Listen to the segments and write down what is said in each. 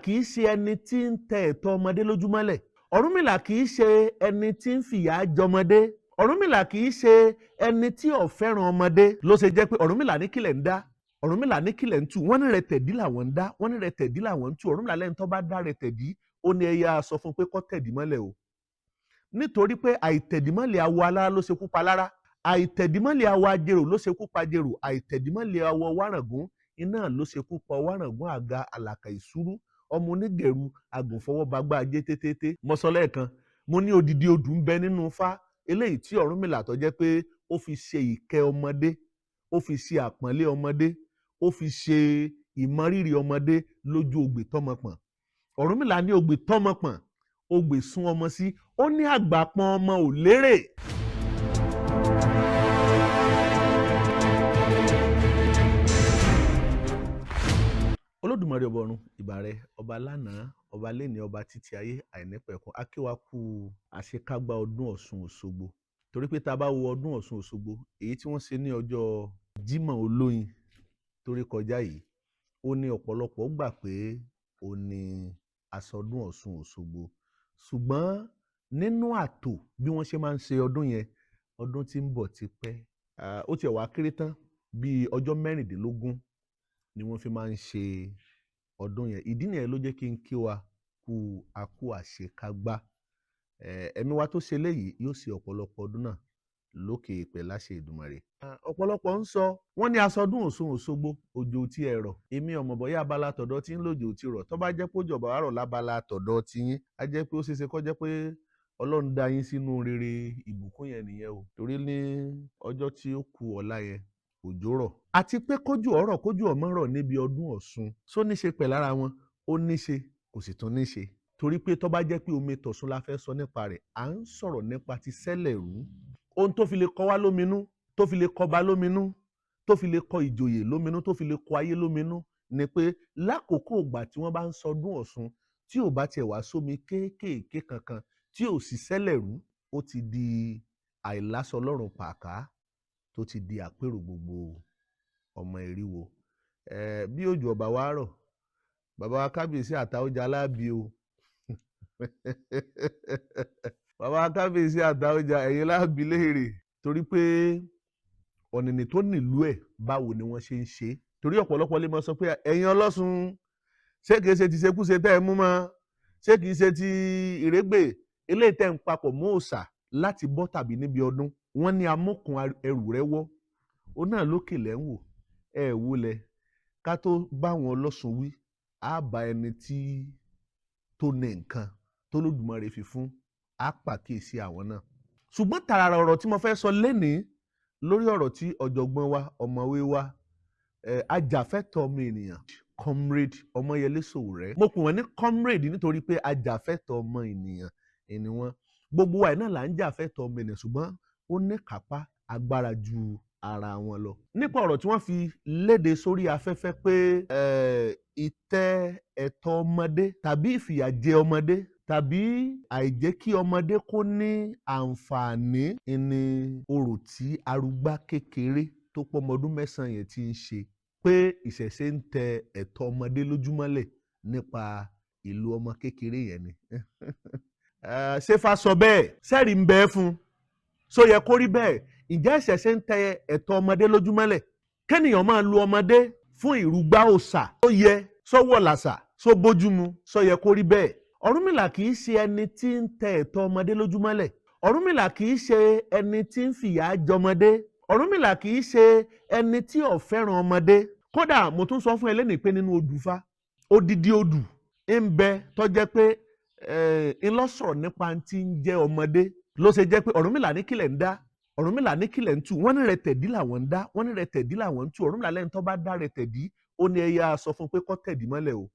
kì í ṣe ẹni tí ń tẹ ẹ̀tọ́ ọmọdé lójúmọ́lẹ̀. Ọ̀rúnmìlà kì í ṣe ẹni tí ń fìyà jọmọdé. Ọ̀rúnmìlà kì í ṣe ẹni tí ò fẹ́ràn ọmọdé. Ló ṣe jẹ́ pé Ọ̀rúnmìlà ní kílẹ̀ ń dá, Ọ̀rúnmìlà ní kílẹ̀ ń tú. Wọ́n ní rẹ̀tẹ̀dí làwọn ń dá, wọ́n ní rẹ̀tẹ̀dí làwọn ń tú. Ọ̀rúnmìlà lẹ́ni tó bá dá rẹ̀tẹ̀dí, ó ní ẹ yá sọ fún pé kó tẹ̀dí mọ́lẹ̀ o. Nítorí pé àìtẹ̀dímọ́lẹ̀ awọ alára ló ṣekú pa lára, àìtẹ̀dímọ́lẹ̀ awọ ajérò ló ṣekú pa jérò, àìtẹ̀dímọ́lẹ̀ awọ wáràngún iná ló ṣekú pa wáràngún àga àlàkà ìṣúrú, ọmọ onígẹ̀rù agùnfọwọ́bagbá ajé tétété. Mo sọ lẹ́ẹ̀kan, mo ní odidi odù ń bẹ nínú Ifá eléyìí tí Ọ̀rúnmìlà tó jẹ́ pé ó fi ṣe ìkẹ́ ọmọdé, ó fi ṣe àpọ́nlé ọmọdé, ó fi ṣe ìmọrírì ọmọdé lójú ogbè tọ́mọpọ̀n. Ọ̀rúnmìlà ní ogbè tọ́mọpọ̀n, ogbè sún ọmọ sí, ó ní àgbàpọ̀n ọmọ ò lérè. Olódùmarè ọba ọ̀run, ìbà rẹ, ọba lánàá, ọba lénìí, ọba títí ayé àìnípẹ̀kun. A kí wa kú àṣekágbá ọdún Ọ̀ṣun Òṣogbo. Torí pé tá a bá wo ọdún Ọ̀ṣun Òṣogbo, èyí tí wọ́n ṣe ní ọjọ́ Jímọ̀ Olóyin torí kọjá yìí, ó ní ọ̀pọ̀lọpọ̀ gbà pé ó ní àsọdún Ọ̀ṣun Òṣogbo. Ṣùgbọ́n nínú ààtò bí wọ́n ṣe máa ń ṣe ọdún yẹn, ọdún tí ń bọ̀ ti pẹ́. Ó tiẹ̀ wá kéré tán bíi ọjọ́ 16 ni wọ́n fi máa ń ṣe ọdún yẹn. Ìdí nìyẹn ló jẹ́ kí n kí wa kú akú àṣekágbá. Ẹ̀mí wa tó ṣe léyìí yóò ṣe ọ̀pọ̀lọpọ̀ ọdún náà lókè ìpẹ́ láṣẹ Èdùmàrè. Ọ̀pọ̀lọpọ̀ ń sọ, wọ́n ní àsọdún Ọ̀ṣun Òṣogbo, òjò tí ẹ rọ̀. Èmi ọmọ bọ́yá abala tọ̀dọ̀ tí ń lòjò tí rọ̀. Tó bá jẹ́ pé òjò bá rọ̀ lábala tọ̀dọ̀ tí yín, á jẹ́ pé ó ṣeéṣe kó jẹ́ pé Ọlọ́run dá yín sínú rere ìbùkún yẹn nìyẹn o. Torí ní ọjọ́ tí ó kù ọ̀la yẹn, òjò rọ̀. Àti pé kójú ọ̀rọ̀ kójú ọmọ rọ̀ níbi ọdún Ọ̀ṣun, só ní ṣe pẹ̀ lára wọn, ó ní ṣe, kò sì tún ní ṣe. Torí pé tó bá jẹ́ pé omi tọ̀ṣun la fẹ́ sọ nípa rẹ̀, à ń sọ̀rọ̀ nípa ti Sẹ́lẹ̀rú. Ohun tó fi lè kọ wá lóminú, tó fi lè kọba lóminú, tó fi lè kọ ìjòyè lóminú, tó fi lè kọ ayé lóminú ni pé lákòókò ìgbà tí wọ́n bá ń sọdún Ọ̀ṣun, tí ò bá tiẹ̀ wá sómi kéékèèké kankan, tí ò sì Sẹ́lẹ̀rú, ó ti di àìláṣọ lọ́rùn pàká, tó ti di àpérò gbogbo ọmọ Èríwo. Bí òjò ọba wa rọ̀, bàbá wa kábíyèsí Àtaọ́jà alábí o. Bàbá wa kábíyèsí Àtaọ́jà ẹ̀yin lábí léèrè. Torí pé ọ̀nìnì tó nílùú ẹ̀ báwo ni wọ́n ṣe ń ṣe. Torí ọ̀pọ̀lọpọ̀ lè máa sọ pé ẹ̀yin Ọlọ́ṣun, ṣé kìí ṣe ti ṣekúṣe tẹ́ ẹ mú mọ́, ṣé kìí ṣe ti ìrégbè eléyìí tẹ́ ń papọ̀ mọ́ òòṣà láti bọ́ tàbí níbi ọdún. Wọ́n ní amókun ẹrù rẹ wọ́, ó náà lókè lẹ́ ń wò, ẹ wúlẹ̀. Ká tó bá wọn Ọlọ́ṣun wí, á bá ẹni tí tó ní nǹkan tó lódùmarè fi fún, á pàkíyèsí àwọn náà. Ṣùgbọ́n tààrà ọ̀rọ̀ tí mo fẹ́ sọ lénìí lórí ọ̀rọ̀ tí ọ̀jọ̀gbọ́n wa, ọ̀mọ̀wé wa, ajàfẹ́tọ̀ọ́ ọmọ ènìyàn, Comrade Ọmọyẹlé Sowore. Mo pè wọ́n ní comrade nítorí pé ajàfẹ́tọ̀ọ́ ọmọ ènìyàn ni wọ́n. Gbogbo wa náà là ń jàfẹ́tọ̀ọ́ ọmọ ènìyàn, ṣùgbọ́n ó ní kápá agbára ju ara wọn lọ. Nípa ọ̀rọ̀ tí wọ́n fi léde sórí afẹ́fẹ́ pé ìtẹ́ ẹ̀tọ́ ọmọdé tàbí ìfìyàjẹ ọmọdé tàbí àìjẹ́ kí ọmọdé kó ní àǹfààní ní orò tí arúgbá kékeré tó pọ́mọ ọdún 9 yẹn ti ń ṣe, pé ìṣẹ̀ṣe ń tẹ ẹ̀tọ́ ọmọdé lójúmọ́lẹ̀ nípa ìlú ọmọ kékeré yẹn ni. Ṣé Ifá sọ bẹ́ẹ̀? Sẹ́rìí ń bẹ fún un. Só yẹ kó rí bẹ́ẹ̀? Ǹjẹ́ ìṣẹ̀ṣe ń tẹ ẹ̀tọ́ ọmọdé lójúmọ́lẹ̀? Kẹ́nìyàn máa lu ọmọdé fún ìrúgbá òòṣà tó yẹ, sọ́wọ́ làṣà, só bójúmu, só yẹ kó rí bẹ́ẹ̀? Ọ̀rúnmìlà kì í ṣe ẹni tí ń tẹ ẹ̀tọ́ ọmọdé lójúmọ́lẹ̀. Ọ̀rúnmìlà kì í ṣe ẹni tí ń fìyà jọmọdé. Ọ̀rúnmìlà kì í ṣe ẹni tí ò fẹ́ràn ọmọdé. Kódà mo tún sọ fún ẹ lẹ́nìí pé nínú odù Ifá, odidi odù ń bẹ tó jẹ́ pé ńlọ́sọ̀rọ̀ nípa tí ń jẹ́ ọmọdé. Ló ṣe jẹ́ pé Ọ̀rúnmìlà ní kílẹ̀ ń dá, Ọ̀rúnmìlà ní kílẹ̀ ń tú. Wọ́n ní rẹ̀tẹ̀dí làwọn ń dá, wọ́n ní rẹ̀tẹ̀dí làwọn ń tú. Ọ̀rúnmìlà lẹ́ni tó bá dá rẹ̀tẹ̀dí, ó ní ẹ yá sọ fún pé kó tẹ̀dí mọ́lẹ̀ o.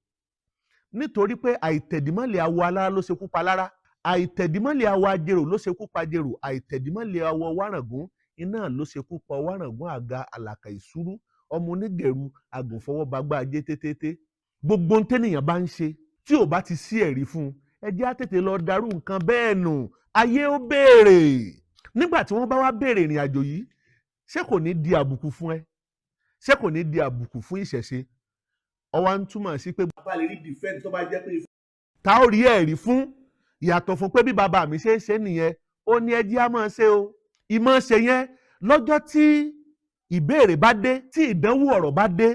Nítorí pé àìtẹ̀dímọ́lẹ̀ awọ alára ló ṣekú pa lára, àìtẹ̀dímọ́lẹ̀ awọ ajérò ló ṣekú pa jérò, àìtẹ̀dímọ́lẹ̀ awọ wáràngún iná ló ṣekú pa wáràngún àga àlàkà ìṣúrú, ọmọ onígẹ̀rù agùnfọwọ́bagbá ajé tétété. Gbogbo ohun tẹ́nìyàn bá ń ṣe tí ò bá ti sí ẹ̀rí fún un, ẹ jẹ́ á tètè lọ darú nǹkan bẹ́ẹ̀ nù. Ayé ó béèrè. Nígbà tí wọ́n bá wá béèrè ìrìn àjò yìí, ṣé kò ní di àbùkù fún ẹ? Ṣé kò ní di àbùkù fún ìṣẹ̀ṣe? ó wá ń túmọ̀ sí pé bàbá lè rí defend tó bá jẹ́ pé tá ò rí ẹ̀rí fún yàtọ̀ fún pé bí bàbá mi ṣe ń ṣe nìyẹn ó ní ẹjí á máa ṣe o ìmọ̀ ṣe yẹn lọ́jọ́ tí ìbéèrè bá dé tí ìdánwò ọ̀rọ̀ bá dé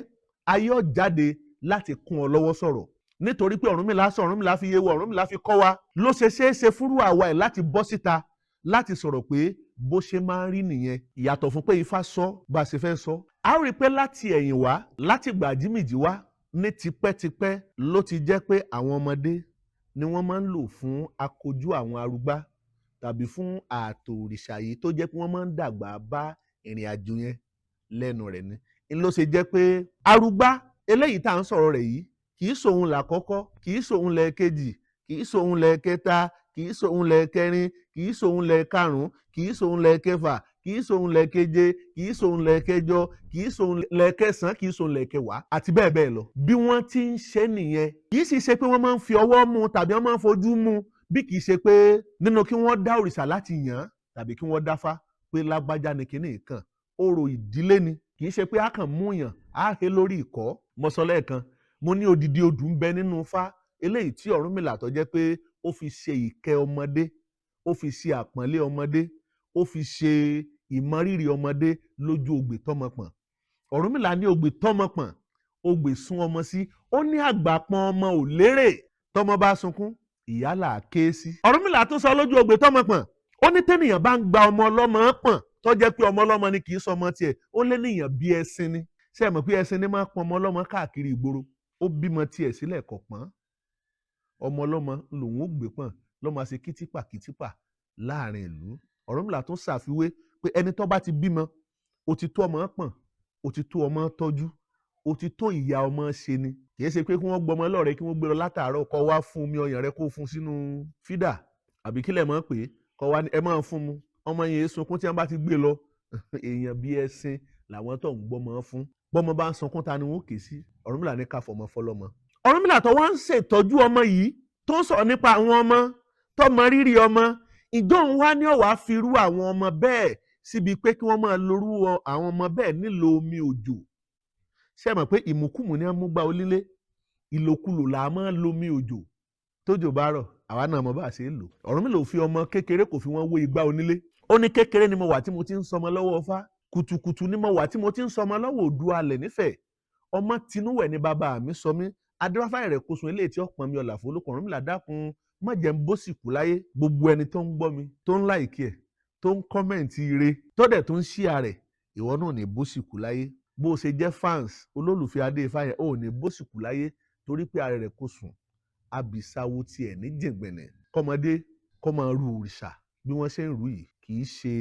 ayé ó jáde láti kún ọ lọ́wọ́ sọ̀rọ̀ nítorí pé Ọ̀rúnmìlà sọ Ọ̀rúnmìlà fi yé wa Ọ̀rúnmìlà fi kọ́ wa ló ṣe ṣeé ṣe fúrú àwa ẹ̀ láti bọ́ síta láti sọ̀rọ̀ pé bó ṣe máa ń rí nìyẹn ìyàtọ̀ fún pé Ifá sọ bá a ṣe fẹ́ sọ. a rí i pé láti ẹ̀yìn wá láti gbà Àjímìjì wá ní tipẹ́tipẹ́ ló ti jẹ́ pé àwọn ọmọdé ni wọ́n máa ń lò fún akojú àwọn arúgbá tàbí fún ààtò òrìṣà yìí tó jẹ́ pé wọ́n máa ń dàgbà bá ìrìn àjò yẹn lẹ́nu rẹ̀ ni. n ló ṣe jẹ́ pé arúgbá eléyìí tá à ń sọ̀rọ̀ rẹ̀ yìí kì í ṣòun làkọ́kọ́ kì í ṣòun lẹ́ẹ̀kejì kì í ṣòun lẹ́ẹ̀kẹta kì í ṣòun lẹ́ẹ̀kẹrin kì í ṣòun lẹ́ẹ̀karùn-ún kì í ṣòun lẹ́ẹ̀kẹfà kì í ṣòun lẹ́ẹ̀keje kì í ṣòun lẹ́ẹ̀kẹjọ kì í ṣòun lẹ́ẹ̀kẹsàn-án kì í ṣòun lẹ́ẹ̀kẹwàá àti bẹ́ẹ̀ bẹ́ẹ̀ lọ. bí wọ́n ti ń ṣe nìyẹn kì í sì ṣe pé wọ́n máa ń fi ọwọ́ mú tàbí wọ́n máa ń fojú mú bí kì í ṣe pé nínú kí wọ́n dá òrìṣà láti yàn án tàbí kí wọ́n dáfá pé lágbájá ni kinní kan orò ìdílé ni kì í ṣe pé a kàn mú yàn á he lórí ìkọ́ mọ́sọ́lẹ̀ kan mo ní odidi odù ń bẹ nínú Ifá eléyìí tí Ọ̀rúnmìlà tó jẹ́ pé ó fi ṣe ìkẹ́ ọmọdé ó fi ṣe àpọ́nlé ọmọdé ó fi ṣe ìmọrírì ọmọdé lójú ogbè tọmọpọ̀n. Ọ̀rúnmìlà ní ogbè tọmọpọ̀n ogbè sún ọmọ sí ó ní àgbàpọ̀n ọmọ ò lérè tọmọ bá sunkún ìyá là á ké sí. Ọ̀rúnmìlà tún sọ lójú ogbè tọmọpọ̀n ó ní tẹ́nìyàn bá ń gba ọmọ ọlọ́mọ pọ̀n tó jẹ́ pé ọmọ ọlọ́mọ ni kì í sọmọ tiẹ̀ ó lé níyàn bí ẹṣin ni ṣé ẹ mọ̀ pé ẹṣin ni máa pọn ọmọ ọlọ́mọ káàkiri ìgboro ó bímọ tiẹ̀ sílẹ̀ kọ̀ pọ́n ọmọ ọlọ́mọ lòun ó gbé pọ̀n lọ́mọ ṣe kìtìpà láàrin ìlú. Ọ̀rúnmìlà tún ṣàfiwé pé ẹni tó bá ti bímọ ó ti tó ọmọ pọ̀n ó ti tó ọmọ tọ́jú ó ti tó ìyá ọmọ ṣe ni kì í ṣe pé kí wọ́n gbọmọ lọ́rẹ̀ẹ́ kí wọ́n gbé lọ látàárọ̀ kó wá fún omi ọyàn rẹ kó fún sínú fídà àbí kílẹ̀ mọ́ pé kó wá ẹ máa fún mu ọmọ yẹn sunkún tí wọ́n bá ti gbé lọ èèyàn bí ẹṣin làwọn tó ń gbọmọ fún bọ́mọ bá ń sunkún ta ni wọ́n kì í sí. Ọ̀rúnmìlà ní ká fọmọ fọlọ́mọ. Ọ̀rúnmìlà tó wá ń ṣètọ́jú ọmọ yìí tó ń sọ̀rọ̀ nípa àwọn ọmọ tó mọ rírì ọmọ ìjọ ń wá ní ọ̀wá fi rú àwọn ọmọ bẹ́ẹ̀ síbi pé kí wọ́n máa lorú àwọn ọmọ bẹ́ẹ̀ nílò omi òjò. ṣé ẹ mọ̀ pé ìmùkùmù ni wọ́n mú gbá onílé ìlòkulò là á máa lo omi òjò tójò bá rọ̀ àwa náà mọ̀ bá a ṣe é lò. Ọ̀rúnmìlà ò fi ọmọ kékeré kò fi wọ́n wé igbá onílé ó ní kékeré ni mo wà tí mo ti ń sọmọ lọ́wọ́ Ifá kùtùkùtù ni mo wà tí mo ti ń sọmọ lọ́wọ́ Oòduà alẹ̀ nífẹ̀ẹ́ ọmọ tinúwẹ̀ ni bàbá mi sọ mí adúráfà rẹ̀ kósun eléyìí tí ọ̀pọ̀ mi ọ̀là fọlọ́kọ̀. Ọ̀rúnmìlà dákun má jẹ́ ń bó sìkú láyé gbogbo ẹni tó ń gbọ́ mi tó ń láìkí ẹ̀ tó ń kọ́mẹ̀ǹtì ire tó dẹ̀ tó ń ṣíà rẹ̀ ìwọ náà ní bó sìkú láyé bó o ṣe jẹ́ fans olólùfẹ́ Adé Ifá yẹn ò ní bó sìkú láyé torí pé ààrẹ rẹ̀ kósun abìsáwo tiẹ̀ ní jìngbẹ̀nẹ̀ kọ́mọdé kọ́ máa rú òrìṣà bí wọ́n ṣe ń rú yìí kì í ṣe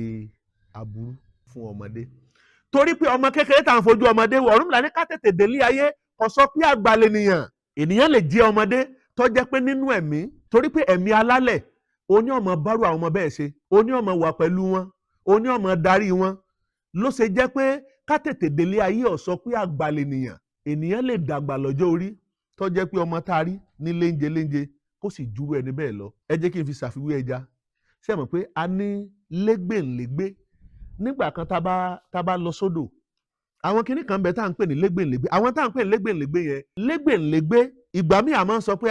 aburú fún ọmọdé torí pé ọmọ kékeré tá à ń fojú ọmọdé wọ. Ọ̀rúnmìlà ní ká tètè délé ayé kò sọ pé àgbàlẹ̀ ènìyàn lè jẹ́ ọmọdé tó jẹ́ pé nínú ẹ̀mí torí pé ẹ̀mí alálẹ̀ oní ọmọ bárò àwọn ọmọ bẹ́ẹ̀ ṣe oní ọmọ wà pẹ̀lú wọn oní ọmọ darí wọn ló ṣe jẹ́ pé ká tètè délé ayé ó sọ pé àgbàlẹ̀ ènìyàn lè dàgbà lọ́jọ́ orí tó jẹ́ pé ọmọ tá a rí ní léńjẹ kó sì júrú ẹni bẹ́ẹ̀ lọ. ẹ jẹ́ kí n fi ṣàfiwé ẹja ṣé mọ̀ pé a ní lẹ́gbẹ̀nlẹ́gbẹ́ nígbà kan tá bá lọ sódò àwọn kinní kan bẹ tá à ń pè ní lẹ́gbẹ̀nlẹ́gbẹ́ àwọn tá à ń pè ní lẹ́gbẹ̀nlẹ́gbẹ́ yẹn lẹ́gbẹ̀nlẹ́gbẹ́ ìgbà míì àmọ́ ń sọ pé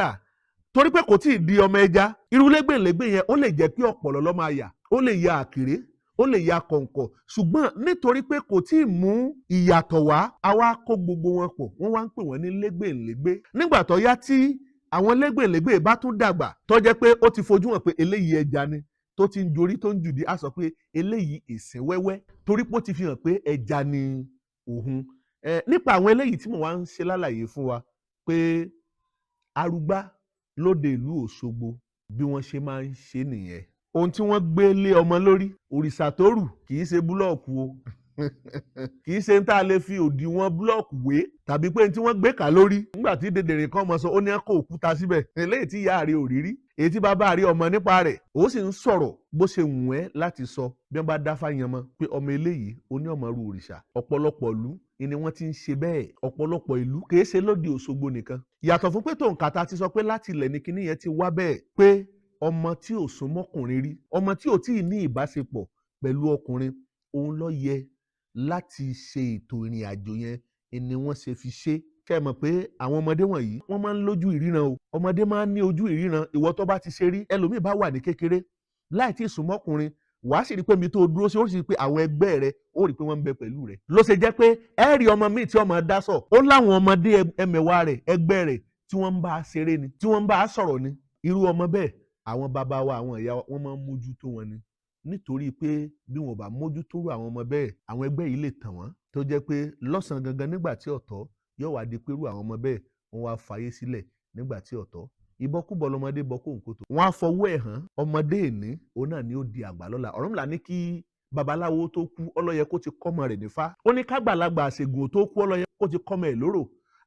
torí pé kò tí ì di ọmọ ẹja irú lẹ́gbẹ̀nlẹ́gbẹ́ yẹn ó lè jẹ́ pé ọ̀pọ̀lọ́ ló máa yà ó lè ya àkèré ó lè ya kọ̀ǹkọ̀ ṣùgbọ́n nítorí pé kò tí ì mú ìyàtọ̀ wá àwa kó gbogbo wọn pọ̀ wọ́n wá ń pè wọ́n ní lẹ́gbẹ̀nlẹ́gbẹ́ nígbà tó yá tí àwọn lẹ́gbẹ̀nlẹ́gbẹ́ bá tún dàgbà tó jẹ́ pé ó ti fojú hàn pé eléyìí ẹja ni tó ti ń jorí tó ń jùdí á sọ pé eléyìí ìsìn wẹ́wẹ́ torí pé ó ti fi hàn pé ẹja ni òun. nípa àwọn eléyìí tí mo wá ń ṣe lálàyé fún wa pé arúgbá lóde ìlú Òṣogbo bí wọ́n ṣe máa ń ṣe nìyẹn. ohun tí wọ́n gbé lé ọmọ lórí òrìṣà tó rù kì í ṣe búlọ́ọ̀kù o kì í ṣe ń tá a lè fi òdiwọ̀n búlọ́ọ̀kù wé tàbí pé tí wọ́n gbé kà lórí nígbà tí dèdèrè kan mọ̀ sọ ó ní kó òkúta síbẹ̀ eléyìí tí ìyá rẹ̀ ò rí rí èyí tí bàbá rẹ̀ ọmọ nípa rẹ̀ ó sì ń sọ̀rọ̀ bó ṣe wù ẹ́ láti sọ bí wọ́n bá dáfá yan mọ́ pé ọmọ eléyìí ó ní ọmọ ru òrìṣà. ọ̀pọ̀lọpọ̀ ìlú ni wọ́n ti ń ṣe bẹ́ẹ̀ ọ̀pọ̀lọpọ̀ ìlú kìí ṣe lóde Òṣogbo nìkan yàtọ̀ fún pé tòǹkàtà ti sọ pé láti ilẹ̀ ní kinní yẹn ti wá bẹ́ẹ̀ pé ọmọ tí ò sún mọ́kùnrin rí ọmọ tí ò tí ì ní ìbáṣepọ̀ pẹ̀lú ọkùnrin òun ló yẹ láti ṣe ètò ìrìn àjò yẹn ni wọ́n ṣe fi ṣe kẹ́ ẹ mọ̀ pé àwọn ọmọdé wọ̀nyí wọ́n máa ń lójú ìríran o. Ọmọdé máa ń ní ojú ìríran. Ìwọ tó bá ti ṣe rí, ẹlòmíì bá wà ní kékeré láì tí ì sún mọ́kùnrin, wàá sì rí pé mi tó dúró sí, ó sì rí pé àwọn ẹgbẹ́ rẹ, ó rí pé wọ́n ń bẹ pẹ̀lú rẹ. Ló ṣe jẹ́ pé ẹ rí ọmọ míì tí ọmọ dá sọ̀, ó láwọn ọmọdé ẹmẹ̀wà rẹ̀, ẹgbẹ́ rẹ̀ tí wọ́n ń bá a ṣeré ni, tí wọ́n ń bá a sọ̀rọ̀ ni. Irú ọmọ bẹ́ẹ̀, àwọn bàbá wa, àwọn ìyá wa, wọ́n máa ń mójútó wọn ni. Nítorí pé bí wọn ò bá mójútó àwọn ọmọ bẹ́ẹ̀, àwọn ẹgbẹ́ yìí lè tàn wọ́n, tó jẹ́ pé lọ́sàn-án gangan nígbà tí ọ̀tọ̀ yóò wá di pé irú àwọn ọmọ bẹ́ẹ̀ wọ́n wá fayé sílẹ̀ nígbà tí ọ̀tọ̀. Ìbọkúbọ lọmọdé bọ kóńkótó. Wọ́n á fọwọ́ ẹ̀ hàn ọmọdé ìní, òun náà ni ó di àgbà lọ́la. Ọ̀rúnmìlà ní kí babaláwo tó kú, ọlọ́yẹ kó ti kọ́mọ rẹ̀ nífá. Ó ní kágbàlagbà àṣègùn tó kú, ọlọ́yẹ kó ti kọ́mọ ẹ̀ lóró.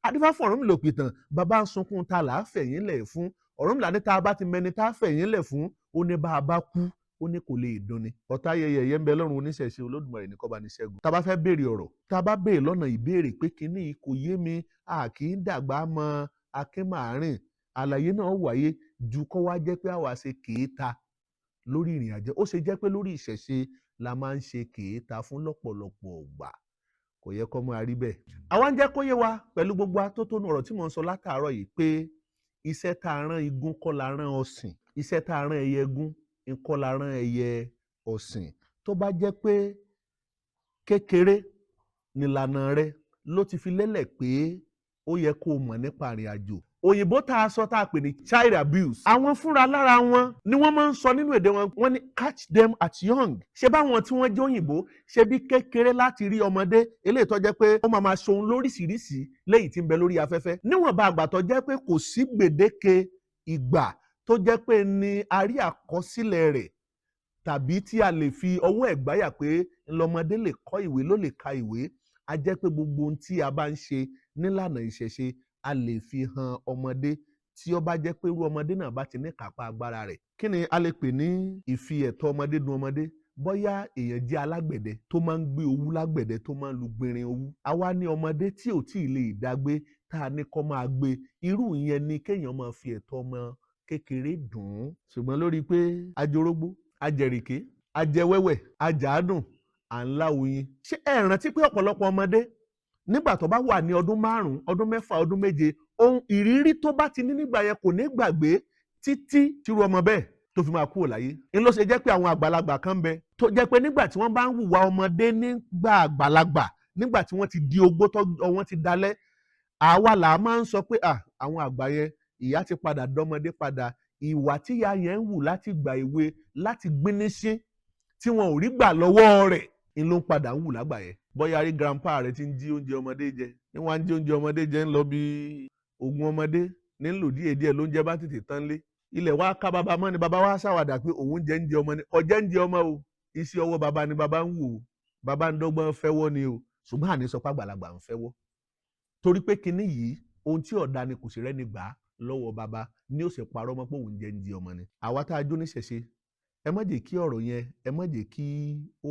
Adífá fún Ọ̀rúnmìlà òpìtàn, bàbá ń sunkún ta là á fẹ̀yìn lẹ̀ fún. Ọ̀rúnmìlà ní tá a bá ti mẹni tá a fẹ̀yìn lẹ̀ fún, ó ní bá a bá kú, ó ní kò lè dunni. Ọ̀tá yẹyẹ ń bẹ lọ́rùn oníṣẹ̀ṣe, Olódùmarè ní kó bá ní ṣẹ́gun. Tá a bá fẹ́ béèrè ọ̀rọ̀, tá a bá béèrè lọ́nà ìbéèrè pé kíní kò yé mi, a kì í dàgbà mọ akínmàárìn, àlàyé náà wáyé ju kó wá jẹ́ pé àwa ṣe kèéta lórí ìrìn àjò. Ó ṣe jẹ́ pé lórí ìṣẹ̀ṣe la máa ń ṣe kèéta fún lọ́pọ̀lọpọ̀ ọgbà. Kò yẹ kó máa rí bẹ́ẹ̀. Àwa ń jẹ́ kó yé wa pẹ̀lú gbogbo atótónu ọ̀rọ̀ tí mò ń sọ látàárọ̀ yìí pé iṣẹ́ tá a rán igún kọ́ la rán ọ̀sìn. Iṣẹ́ tá a rán ẹyẹ igún kọ́ la rán ẹyẹ ọ̀sìn. Tó bá jẹ́ pé kékeré nílànà rẹ ló ti fi lélẹ̀ pé ó yẹ kó o mọ̀ nípa ìrìn àjò. Òyìnbó tá a sọ tá a pè ní child abuse. Àwọn fúnra lára wọn ni wọ́n máa ń sọ nínú èdè wọn, wọ́n ní catch them at young. Ṣé báwọn tí wọ́n jẹ́ òyìnbó ṣe bí kékeré láti rí ọmọdé eléyìí tó jẹ́ pé ó máa ṣohun lóríṣiríṣi léyìí tí ń bẹ lórí afẹ́fẹ́. Níwọ̀nba àgbà tó jẹ́ pé kò sí gbèdéke ìgbà tó jẹ́ pé ni a rí àkọsílẹ̀ rẹ̀ tàbí tí a lè fi ọwọ́ ẹ̀ gbáyà pé ńlọmọdé lè kọ́ ìwé, ló lè ka ìwé. A jẹ́ pé gbogbo ohun tí a bá ń ṣe nílànà ìṣẹ̀ṣe a lè fi hàn ọmọdé tí ó bá jẹ́ pé irú ọmọdé náà bá ti ní kápá agbára rẹ̀. Kí ni a lè pè ní ìfi ẹ̀tọ́ ọmọdé dun ọmọdé? Bóyá èèyàn jẹ́ alágbẹ̀dẹ tó máa ń gbé owú lágbẹ̀dẹ, tó máa ń lu gbìnrin owú. Àwa ní ọmọdé tí ò tí ì lè dágbé tá a ní kó máa gbé. Irú ìyẹn ni kéèyàn máa fi ẹ̀tọ́ ọmọ kékeré dùn ún. Ṣùgbọ́n lórí pé ajẹrógbó, ajẹ̀rìké, ajẹwẹ́wẹ́, ajàádùn, à ń lá oyin. Ṣé ẹ rántí pé ọ̀pọ̀lọpọ̀ ọmọdé nígbà tó bá wà ní ọdún 5, ọdún 6, ọdún 7, ohun ìrírí tó bá ti ní nígbà yẹn kò ní gbàgbé títí tírú ọmọ bẹ́ẹ̀ tó fi máa kúrò láyé. Ń ló ṣe jẹ́ pé àwọn àgbàlagbà kan bẹ tó jẹ́ pé nígbà tí wọ́n bá ń hùwà ọmọdé nígbà àgbàlagbà, nígbà tí wọ́n ti di ogbó tó wọ́n ti dalẹ̀, àwa là máa ń sọ pé àwọn àgbà yẹn ìyá ti padà dọ́mọdé padà. Ìwà tíyá yẹn ń hù láti gbà èwe, láti gbíníṣín tí wọn ò rí gbà lọ́wọ́ rẹ̀, ń ló ń padà ń hù lágbà yẹn. Bóyá rí grandpa rẹ ti ń jí oúnjẹ ọmọdé jẹ, ní wọ́n á ń jí oúnjẹ ọmọdé jẹ ń lọ bí oògùn ọmọdé nílò díẹ̀díẹ̀ lóúnjẹ bá tètè tán lé. Ilẹ̀ wa ká bàbá mọ́ ni bàbá wa ṣàwàdà pé òun jẹ́ ń jẹ ọmọ ni. Ọjẹ́ ń jẹ ọmọ o, iṣẹ́ ọwọ́ bàbá ni bàbá ń wò o, bàbá ń dọ́gbọ́n fẹ́wọ́ ni o. Ṣùgbọ́n àní sọ pé àgbàlagbà ń fẹ́wọ́. Torí pé kinní yìí ohun tí ọ̀dà ni kò sì rẹ́ni gbà lọ́wọ́ bàbá ni ó sì parọ́ mọ́ pé òun jẹ́ ń jẹ ọmọ ni. Àwa tá a jó níṣẹ̀ṣe, ẹ má jẹ́ kí ọ̀rọ̀ yẹn, ẹ má jẹ́ kí ó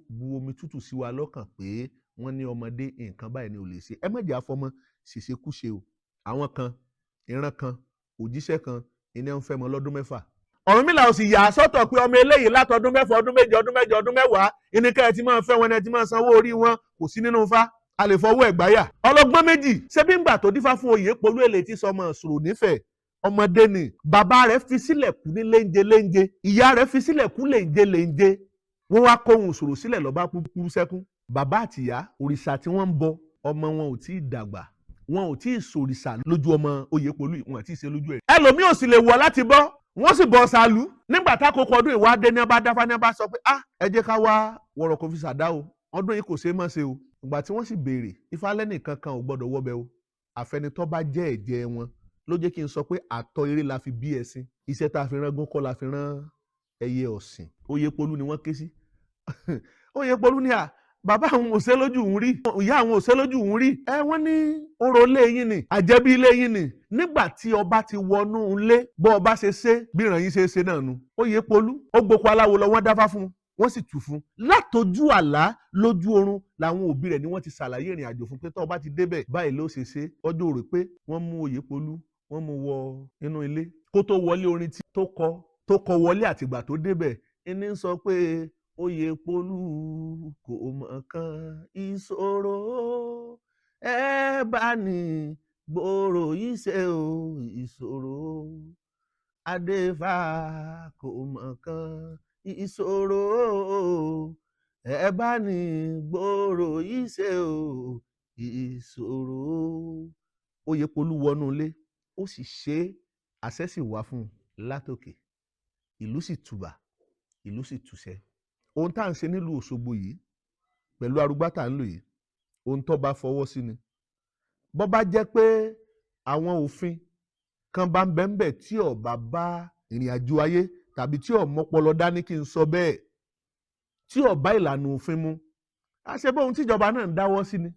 bu omi tútù sí wa lọ́kàn pé wọ́n ní ọmọdé nǹkan báyìí ni ò lè ṣe. Ẹ má jẹ́ àfọmọ́ ṣèṣekúṣe o. Àwọn kan, ìran kan, òjíṣẹ́ kan, iná ń fẹ́ mọ lọ́dún 6. Ọ̀rúnmìlà ò sì yà á sọ́tọ̀ pé ọmọ eléyìí látọdún 6, ọdún 7, ọdún 8, ọdún 10 ìníkẹ́ ẹ ti máa fẹ́ wọn, ẹ ti máa sanwó orí wọn, kò sí nínú Ifá. A lè fọwọ́ ẹ̀ gbáyà. Ọlọ́gbọ́n méjì ṣé bí ńgbà tó dífá fún Oyèpolú èlé tí sọmọ sùrù nífẹ̀ẹ́ ọmọdé ni. Bàbá rẹ̀ fi sílẹ̀ kú ní léńjé, ìyá rẹ̀ fi sílẹ̀ kú léńjé. Wọ́n wá kóhun sùrù sílẹ̀ lọ́ba kúkú sẹ́kún. Bàbá àtìyá òrìṣà tí wọ́n ń bọ, ọmọ wọn ò tí ì dàgbà, wọn ò tí ì sòrìṣà lójú ọmọ Oyèpolú, wọn ò tí ì ṣe lójú ẹ̀. Ẹlòmíì ò sì lè wọ̀ láti bọ́, wọ́n sì bọ́ ṣàlù. Nígbà tákòókò ọdún ìwádé ní abá dáfá ní abá sọ pé ẹ jẹ́ ká wá wọ̀rọ̀ kò fi ṣàdá o, ọdún yìí kò ṣeé mọ̀ ṣe o. Ìgbà tí wọ́n sì béèrè, Ifá lẹ́nìkan kan ò gbọ́dọ̀ wọ́bẹ̀ o, àfẹnitọ́ bá jẹ́ ẹ̀jẹ̀ wọn. Ló jẹ́ kí n sọ pé àtọ̀ eré la fi bí ẹṣin, iṣẹ́ tá a fi rán gún kọ́ la fi rán ẹyẹ ọ̀sìn. Oyèpolú ni wọ́n ké sí. Oyèpolú ni bàbá àwọn ò ṣe lójú òun rí, ìyá àwọn ò ṣe lójú òun rí. Wọ́n ní orò ilé yín ni, àjẹbí ilé yín ni. Nígbà tí ọba ti wọnú ilé, bọ́ ọba ṣe ṣe bí ìràn yín ṣe ṣe náà nu. Oyèpolú ó gboko aláwo lọ, wọ́n dáfá fún un, wọ́n sì tù fún un. Látọjú àlá lójú oorun làwọn òbí rẹ̀ ni wọ́n ti ṣàlàyé ìrìn àjò fún pé tó ọba ti débẹ̀ báyìí ló ṣe ṣe. Ọjọ́ rò pé wọ́n mú Oyèpolú, wọ́n mú wọ inú ilé. Kó tó wọlé, orin tí tó kọ wọlé àtìgbà tó débẹ̀, ẹni sọ pé Oyèpolú kò mọ̀ kan ìṣòro ẹ bá ní gbòòrò yìí ṣe o ìṣòro adéfà kò mọ̀ kan ìṣòro ẹ bá ní gbòòrò yìí ṣe o ìṣòro. Oyèpolú wọnú ilé ó sì ṣe àṣẹ sì wá fún un látòkè, ìlú sì tùbà, ìlú sì tùṣẹ́. Ohun tá à ń ṣe nílùú Òṣogbo yìí pẹ̀lú Arugbá tá à ń lò yìí, ohun tó bá fọwọ́ sí ni. Bọ́ bá jẹ́ pé àwọn òfin kan bá ń bẹ ńbẹ̀ tí ó bá bá ìrìn àjò ayé tàbí tí ó mọ́pọlọ dání kí n sọ bẹ́ẹ̀, tí ó bá ìlànà òfin mu, àṣẹ bóun tíjọba náà ń dáwọ́ sí ni,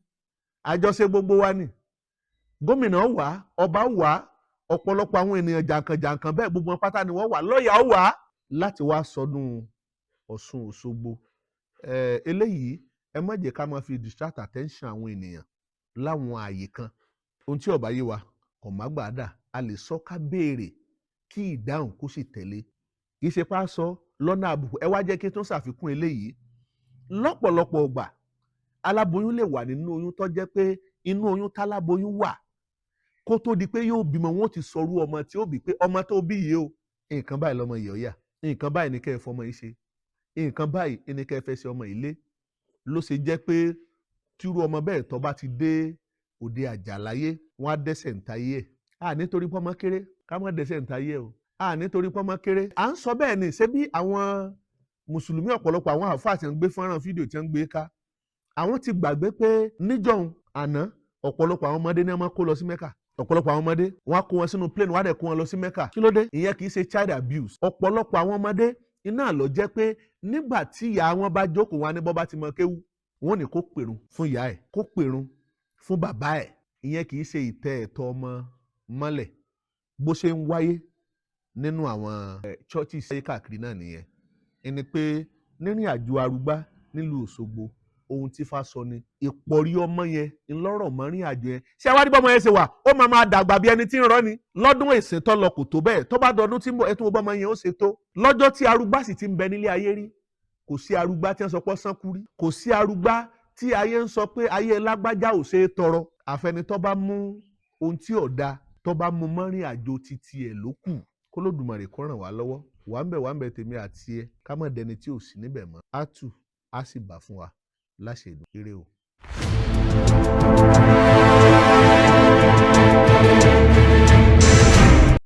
àjọṣe gbogbo wa ni. Gómìnà wà, ọba wà, ọ̀pọ̀lọpọ̀ àwọn ènìyàn jàǹkànjàǹkàn bẹ́ẹ̀ gbogbo wọn pátá ni wọ́n wà, lọ́ọ̀yà wà láti wá sọdún Ọ̀ṣun Òṣogbo. Eléyìí ẹ má jẹ́ ká máa fi distract attention àwọn ènìyàn láwọn ààyè kan. Ohun tí ó bá yé wa kò má gbà dà, a lè sọ ká béèrè kí ìdáhùn kó sì tẹ̀lé. Kì í ṣe pá sọ lọ́nà àbùkù. Ẹ wá jẹ́ kí n tún ṣàfikún eléyìí. Lọ́pọ̀lọpọ̀ ìgbà aláboyún lè wà nínú oyún tó jẹ́ pé inú oyún táláboyún wà kó tó di pé yóò bímọ, wọn ó ti sọrú ọmọ tí ó bí pé ọmọ tó bí yìí o, nǹkan báyìí lọmọ yìí ó yà, nǹkan báyìí ní kẹ́ ẹ fọmọ yìí ṣe, nǹkan báyìí ní kẹ́ ẹ fẹ́ ṣe ọmọ yìí lé. Ló ṣe jẹ́ pé tírú ọmọ bẹ́ẹ̀ tó bá ti dé òde àjàláyé, wọ́n á dẹ́sẹ̀ ń tayé ẹ̀. Nítorí pọ́mọ kéré ká má dẹ́sẹ̀ ń tayé ẹ̀ o. Nítorí pọ́mọ kéré. À ń sọ bẹ́ẹ̀ ni, ṣé bí àwọn mùsùlùmí ọ̀pọ̀lọpọ̀ àwọn àfáà tí ń gbé fọ́nrán fídíò tí ń gbé ká, àwọn ti gbàgbé pé níjọ́un àná ọ̀pọ̀lọpọ̀ àwọn ọmọdé ní wọ́n kó lọ sí Mẹ́kà. Ọ̀pọ̀lọpọ̀ àwọn ọmọdé wọ́n á kó wọn sínú plane, wọ́n á dẹ̀ kó wọn lọ sí Mẹ́kà. Kí ló dé? Ìyẹn kì í ṣe child abuse. Ọ̀pọ̀lọpọ̀ àwọn ọmọdé iná ló jẹ́ pé nígbà tí ìyá wọn bá jókòó wá ní bọ́ bá ti mọ kéwú, wọ́n ní kó pèrun fún ìyá ẹ̀, kó pèrun fún bàbá ẹ̀. Ìyẹn kì í ṣe ìtẹ́ ẹ̀tọ́ ọmọ mọ́lẹ̀ bó ṣe ń wáyé nínú àwọn churches káàkiri náà nìyẹn. Ẹni pé nírìn àjò Arugbá nílùú Òṣogbo, ohun tí Ifá sọ ni ìpọ̀rí ọmọ yẹn ńlọ́rọ̀ mọ́rin àjò yẹn. Ṣé wá rí bọ́mọ yẹn ṣe wà? Ó máa dàgbà bí ẹni tí ń rọ́ ni. Lọ́dún ìṣètò lọ kò tó bẹ́ẹ̀, tó bá dọdún tí ń bọ̀ ẹ tún wo bọ́mọ yẹn ó ṣe tó. Lọ́jọ́ tí Arugbá sì ti ń bẹ nílé ayé rí, kò sí Arugbá tí wọ́n sọ pé sánkú rí, kò sí Arugbá tí ayé ń sọ pé ayé lágbájá ò ṣe é tọrọ. Àfẹni tó bá mú ohun tí ò da, tó bá mú mọ́rin àjò titi ẹ̀ ló kù. K'Olódùmarè kó ràn wá lọ́wọ́. Wà ń bẹ̀ tèmi àti ẹ, ká má dẹni tí ò sí níbẹ̀ mọ́. Á tù, á sì bà fún wa láṣẹ Èdùmàrè o.